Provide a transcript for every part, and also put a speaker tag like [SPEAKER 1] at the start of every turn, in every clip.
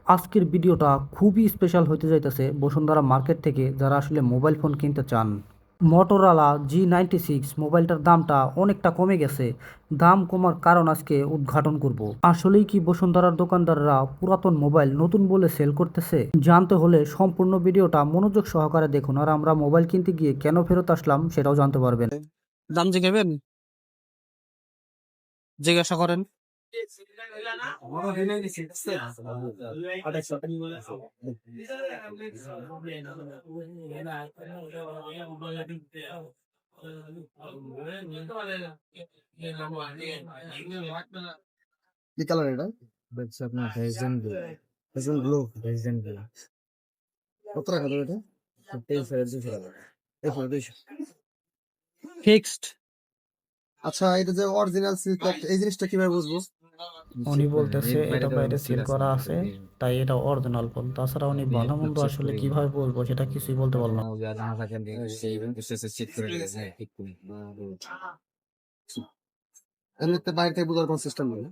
[SPEAKER 1] আজকের ভিডিওটা খুবই স্পেশাল হতে যাইতেছে বসুন্ধরা মার্কেট থেকে যারা আসলে মোবাইল ফোন কিনতে চান। মোটরোলা G96 মোবাইলটার দামটা অনেকটা কমে গেছে। দাম কমার কারণ আজকে উদ্ঘাটন করব। আসলেই কি বসুন্ধরার দোকানদাররা পুরাতন মোবাইল নতুন বলে সেল করতেছে? জানতে হলে সম্পূর্ণ ভিডিওটা মনোযোগ সহকারে দেখুন, আর আমরা মোবাইল কিনতে গিয়ে কেন ফেরত আসলাম সেটাও জানতে পারবেন। দাম জিজ্ঞাবেন, জিজ্ঞাসা করেন।
[SPEAKER 2] কি কালার এটা? হচ্ছে আপনার ভেজেন ব্লু। ভেজেন ব্লু। ভেজেন ব্লু। কত টাকা দেবে এটা? 23,200 টাকা। 23,200।
[SPEAKER 1] ফিক্সড।
[SPEAKER 2] আচ্ছা, এটা যে অরিজিনাল সিল্ক এই জিনিসটা কিভাবে বুঝবো?
[SPEAKER 1] উনি বলতেছে এটা বাইরে সিল করা আছে, তাই এটা অরিজিনাল ফোন। তাছাড়া উনি ভালো মন্দ আসলে কিভাবে বলবো সেটা কিছুই বলতে পারলাম না।
[SPEAKER 2] এমনিতে বাইরে থেকে বোঝার কোনো সিস্টেম নেই।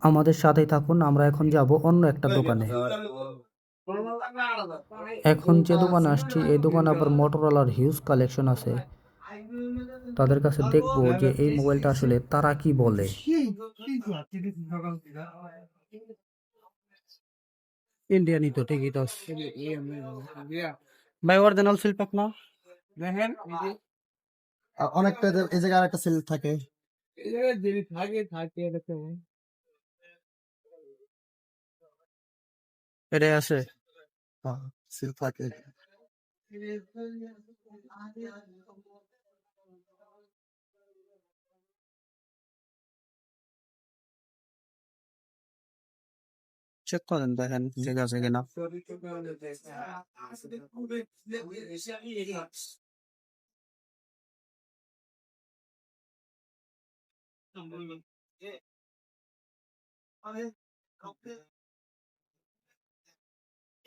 [SPEAKER 1] আমাদের সাথেই থাকুন, আমরা এখন যাব অন্য একটা দোকানে। এখন যে দোকানে আসছি এই দোকানে আবার মোটরোলার হিউজ কালেকশন আছে। তাদের কাছে দেখবো যে এই মোবাইলটা আসলে তারা কি বলে। ইন্ডিয়ানই তো, ঠিকই তো। ভাই অরিজিনাল সিল প্যাক না? দেখেন
[SPEAKER 2] অনেকটা এই জায়গায় আরেকটা সিল্ক থাকে।
[SPEAKER 1] এই জায়গায় যদি থাকে এটাই আছে।
[SPEAKER 2] সিল্ক থাকে।
[SPEAKER 1] চেক করেন, দেখেন ঠিক আছে কিনা।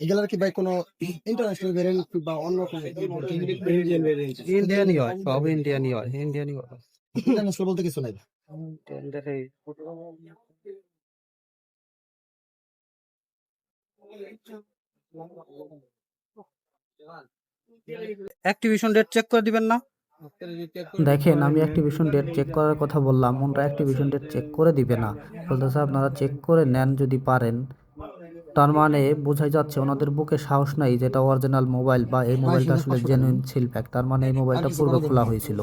[SPEAKER 2] এগুলার কি ভাই কোনো ইন্টারন্যাশনাল ভেরিয়েন্ট বা অন্য কোনো
[SPEAKER 1] ইন্ডিয়ানই হয়, সব ইন্ডিয়ানই হয়, ইন্ডিয়ানই হয়।
[SPEAKER 2] ইন্টারন্যাশনাল বলতে কিছু নাই?
[SPEAKER 1] অ্যাক্টিভেশন ডেট চেক করে দিবেন না? দেখেন, আমি অ্যাক্টিভেশন ডেট চেক করার কথা বললাম, ওনারা অ্যাক্টিভেশন ডেট চেক করে দিবে না। বলতেছে আপনারা চেক করে নেন যদি পারেন। তার মানে বোঝাই যাচ্ছে ওনাদের বুকে সাহস নাই যেটা অরিজিনাল মোবাইল বা এই মোবাইলটা আসলে
[SPEAKER 2] 22,500 টাকা।
[SPEAKER 1] Genuine seal pack. তার মানে এই
[SPEAKER 2] আর
[SPEAKER 1] মোবাইলটা
[SPEAKER 2] কিছু
[SPEAKER 1] পূর্বে
[SPEAKER 2] কমাই
[SPEAKER 1] খোলা
[SPEAKER 2] দেন?
[SPEAKER 1] হয়েছিল।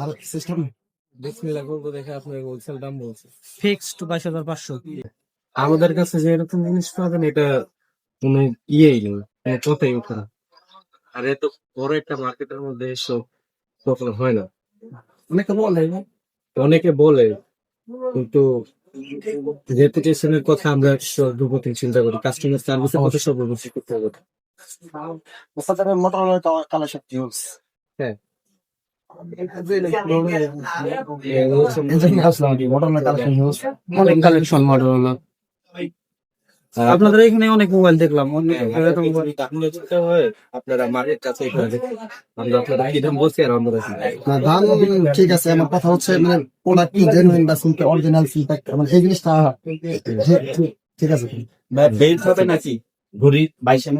[SPEAKER 2] আর সিস্টেম
[SPEAKER 1] ফিক্সড 22,500।
[SPEAKER 3] আমাদের কাছে যে এরকম জিনিস পাবেন এটা কোনো ইয়েই নেই, কোনো কথাই ওঠে না। আর এত বড় একটা মার্কেটের মধ্যে এসব কখনো হয় না।
[SPEAKER 2] অনেকে বলে
[SPEAKER 3] অনেকে বলে, কিন্তু রেপুটেশনের কথা আমরা সর্বপ্রথম চিন্তা করি, কাস্টমার সার্ভিসের কথা সর্বপ্রথম করতে হবে।
[SPEAKER 2] বাচ্চাদের মোটরোলার কালেকশন ইউজ।
[SPEAKER 3] হ্যাঁ,
[SPEAKER 2] এই জন্য আসলাম আর কি, মোটরোলার কালেকশন ইউজ।
[SPEAKER 1] অনেক কালেকশন মডেল হলো। আপনাদের এখানে অনেক মোবাইল দেখলাম, অনেক এরকম মোবাইল।
[SPEAKER 3] আপনারা মার্কেট কাছে আমরা আপনারা কি দাম বলছি আর আমরা
[SPEAKER 2] না, দাম ঠিক আছে, আমার কথা হচ্ছে মানে প্রোডাক্ট কি জেনুইন বা সিল্ক অরিজিনাল সিল্ক মানে এই জিনিসটা ঠিক আছে।
[SPEAKER 3] বেল্ট হবে নাকি ঘড়ি 22 এর?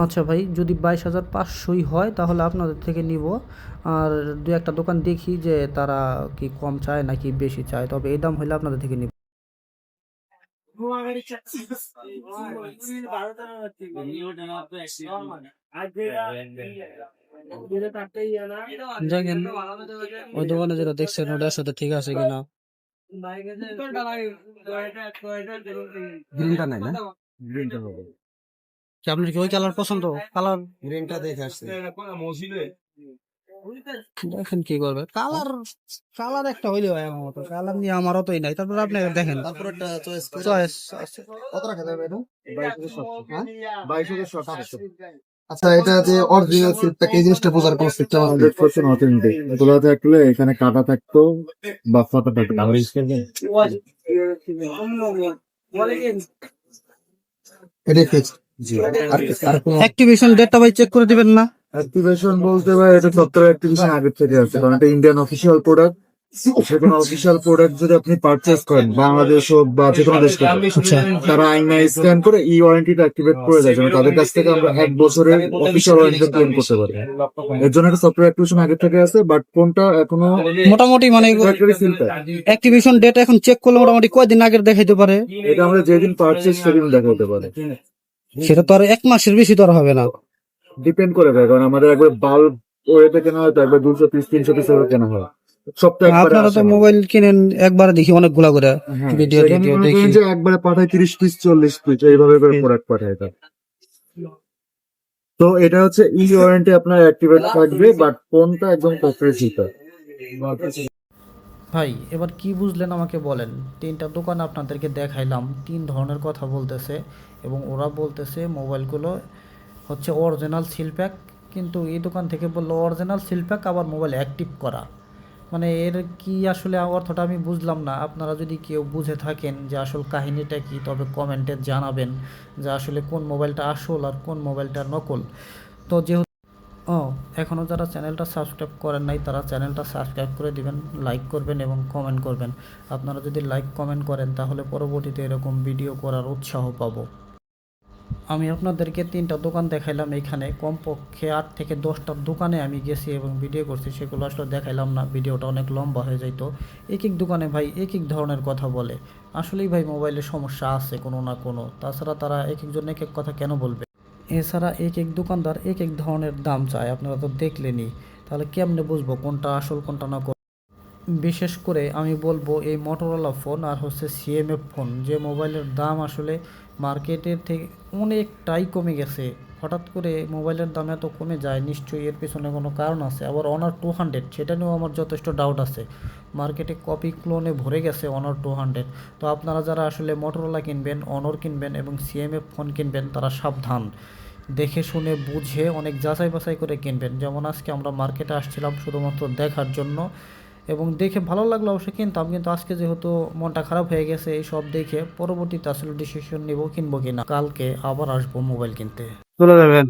[SPEAKER 1] আচ্ছা ভাই, যদি 22,500ই হয় তাহলে আপনাদের থেকে নিব। আর দু একটা দোকান দেখি যে তারা কি কম চায় নাকি বেশি চায়, তবে এই দাম হলে আপনাদের থেকে নিব। দেখেন ওই দোকানে যেটা দেখছেন ওটার সাথে ঠিক আছে কিনা।
[SPEAKER 2] গ্রিনটা নাই না? গ্রিনটা হবে।
[SPEAKER 1] কি আপনার কি ওই কালার পছন্দ? কালার
[SPEAKER 2] গ্রিনটা দেখে আসছে।
[SPEAKER 1] দেখেন কি করবে। কালার কালার একটা হইলে হয় আমার মতো, কালার নিয়ে আমার অতই নাই। তারপর আপনি দেখেন
[SPEAKER 2] তারপর একটা চয়েস
[SPEAKER 1] চয়েস আছে।
[SPEAKER 2] কত টাকা যাবে এটা? 22,700। হ্যাঁ, 22,700। আচ্ছা, এটা যে অরিজিনাল সিল্কটা এই জিনিসটা বোঝার কোনো সিস্টেম আছে?
[SPEAKER 4] 100% অথেন্টিক। এগুলো থাকলে এখানে কাটা থাকতো বা ফাটা থাকতো। আমার স্ক্রিনে
[SPEAKER 2] এটাই ফিক্সড।
[SPEAKER 4] জি।
[SPEAKER 2] আর কোনো
[SPEAKER 1] অ্যাক্টিভেশন ডেটটা ভাই চেক করে দিবেন না?
[SPEAKER 4] অ্যাক্টিভেশন বলতে ভাই এটা 17 অ্যাক্টিভেশন আগের থেকে আছে, কারণ এটা ইন্ডিয়ান অফিসিয়াল প্রোডাক্ট। সেখানে অফিসিয়াল প্রোডাক্ট যদি আপনি পারচেজ করেন বাংলাদেশ হোক বা যে কোনো দেশ থেকে, তারা আইনা স্ক্যান করে ই ওয়ারেন্টিটা অ্যাক্টিভেট করে দেয়, যেন তাদের কাছ থেকে আমরা 1 বছরের অফিসিয়াল ওয়ারেন্টি ক্লেম করতে পারি। এর জন্য একটা সফটওয়্যার অ্যাক্টিভেশন আগে থেকে আছে, বাট ফোনটা এখনো
[SPEAKER 1] মোটামুটি মানে
[SPEAKER 4] factory seal pack.
[SPEAKER 1] Activation date এখন চেক করলে মোটামুটি কয়দিন আগের দেখাইতে পারে?
[SPEAKER 4] এটা আমরা যেদিন পারচেজ সেদিন দেখা হতে পারে,
[SPEAKER 1] সেটা তো আর 1 মাসের বেশি তো আর হবে না।
[SPEAKER 4] ডিপেন্ড করে ভাই, কারণ আমাদের একবার বাল্ব ওয়েতে কেনা হয়, তো একবার 200 পিস 300 পিস কেনা হয়, সব তো একবারে
[SPEAKER 1] আপনারা তো
[SPEAKER 4] আসে না।
[SPEAKER 1] মোবাইল কিনেন একবারে দেখি অনেকগুলা করে
[SPEAKER 4] হ্যাঁ,
[SPEAKER 1] ভিডিও
[SPEAKER 4] সেখানে
[SPEAKER 1] টিডিও
[SPEAKER 4] মনে
[SPEAKER 1] দেখি।
[SPEAKER 4] করেন যে একবারে পাঠায় 30 পিস 40 পিস এইভাবে করে প্রোডাক্ট পাঠায় এটা। তো এটা হচ্ছে ই ওয়ারেন্টি আপনার অ্যাক্টিভেট থাকবে, বাট ফোনটা একদম ফ্যাক্টরি সিল প্যাক।
[SPEAKER 1] ভাই এবার কি বুঝলেন আমাকে বলেন। 3টা দোকান আপনাদেরকে দেখাইলাম, 3 ধরনের কথা বলতেছে এবং ওরা বলতেছে মোবাইলগুলো হচ্ছে অরিজিনাল সিল প্যাক, কিন্তু এই দোকান থেকে বললো অরিজিনাল সিল প্যাক আবার মোবাইল অ্যাক্টিভ করা। মানে এর কি আসলে অর্থটা আমি বুঝলাম না। আপনারা যদি কেউ বুঝে থাকেন যে আসল কাহিনীটা কি, তবে কমেন্টে জানাবেন যে আসলে কোন মোবাইলটা আসল আর কোন মোবাইলটা নকল। তো যেহেতু এখনও যারা চ্যানেলটা সাবস্ক্রাইব করেন নাই তারা চ্যানেলটা সাবস্ক্রাইব করে দিবেন, লাইক করবেন এবং কমেন্ট করবেন। আপনারা যদি লাইক কমেন্ট করেন তাহলে পরবর্তীতে এরকম ভিডিও করার উৎসাহ পাবো। আমি আপনাদেরকে 3টা দোকান দেখাইলাম, এখানে কমপক্ষে 8 থেকে 10টা দোকানে আমি গেছি এবং ভিডিও করছি, সেগুলো আসলে দেখাইলাম না, ভিডিওটা অনেক লম্বা হয়ে যাইতো। এক এক দোকানে ভাই এক এক ধরনের কথা বলে। আসলেই ভাই মোবাইলের সমস্যা আছে কোনো না কোনো, তাছাড়া তারা এক একজন এক এক কথা কেন বলবে? এছাড়া এক এক দোকানদার এক এক ধরনের দাম চায়, আপনারা তো দেখলেনই। তাহলে কেমনে বুঝবো কোনটা আসল কোনটা নকল? বিশেষ করে আমি বলবো এই মোটরোলা ফোন আর হচ্ছে সিএমএফ ফোন, যে মোবাইলের দাম আসলে মার্কেটের থেকে অনেকটাই কমে গেছে। হঠাৎ করে মোবাইলের দাম এত কমে যায়, নিশ্চয়ই এর পিছনে কোনো কারণ আছে। আবার অনার 200, সেটা নিয়েও আমার যথেষ্ট ডাউট আছে। মার্কেটে কপি ক্লোনে ভরে গেছে অনার 200। তো আপনারা যারা আসলে মোটরোলা কিনবেন, অনর কিনবেন এবং সিএমএফ ফোন কিনবেন, তারা সাবধান, দেখে শুনে বুঝে অনেক যাচাই বাছাই করে কিনবেন। যেমন আজকে আমরা মার্কেটে আসছিলাম শুধুমাত্র দেখার জন্য, এবং দেখে ভালো লাগলো অবশ্যই কিনতাম, কিন্তু আজকে যেহেতু মনটা খারাপ হয়ে গেছে এই সব দেখে, পরবর্তীতে আসলে ডিসিশন নিব কিনবো কিনা। কালকে আবার আসবো মোবাইল কিনতে।
[SPEAKER 2] চলে যাবেন।